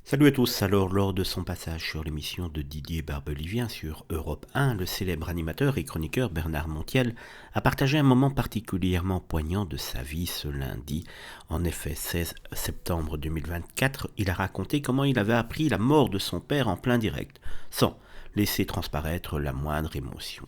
Salut à tous, alors lors de son passage sur l'émission de Didier Barbelivien sur Europe 1, le célèbre animateur et chroniqueur Bernard Montiel a partagé un moment particulièrement poignant de sa vie ce lundi. En effet, 16 septembre 2024, il a raconté comment il avait appris la mort de son père en plein direct, sans laisser transparaître la moindre émotion.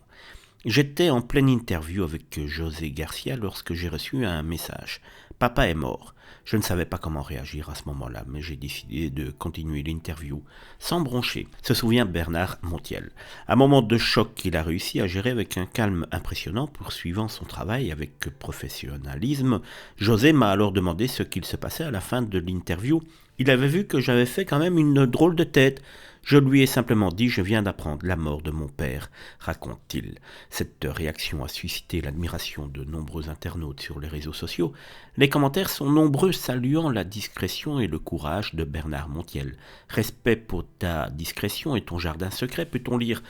J'étais en pleine interview avec José Garcia lorsque j'ai reçu un message. Papa est mort. Je ne savais pas comment réagir à ce moment-là, mais j'ai décidé de continuer l'interview sans broncher, se souvient Bernard Montiel. Un moment de choc qu'il a réussi à gérer avec un calme impressionnant, poursuivant son travail avec professionnalisme. José m'a alors demandé ce qu'il se passait à la fin de l'interview. Il avait vu que j'avais fait quand même une drôle de tête. Je lui ai simplement dit « Je viens d'apprendre la mort de mon père », raconte-t-il. Cette réaction a suscité l'admiration de nombreux internautes sur les réseaux sociaux. Les commentaires sont nombreux saluant la discrétion et le courage de Bernard Montiel. « Respect pour ta discrétion et ton jardin secret », peut-on lire.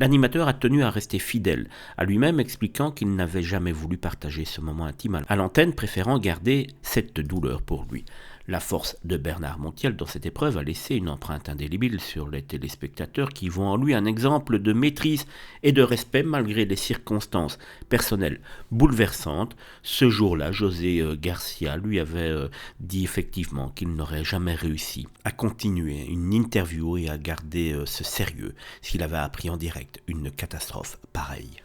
L'animateur a tenu à rester fidèle à lui-même, expliquant qu'il n'avait jamais voulu partager ce moment intime à l'antenne, préférant garder cette douleur pour lui. La force de Bernard Montiel dans cette épreuve a laissé une empreinte indélébile sur les téléspectateurs qui voient en lui un exemple de maîtrise et de respect malgré les circonstances personnelles bouleversantes. Ce jour-là, José Garcia lui avait dit effectivement qu'il n'aurait jamais réussi à continuer une interview et à garder ce sérieux s'il avait appris en direct une catastrophe pareille.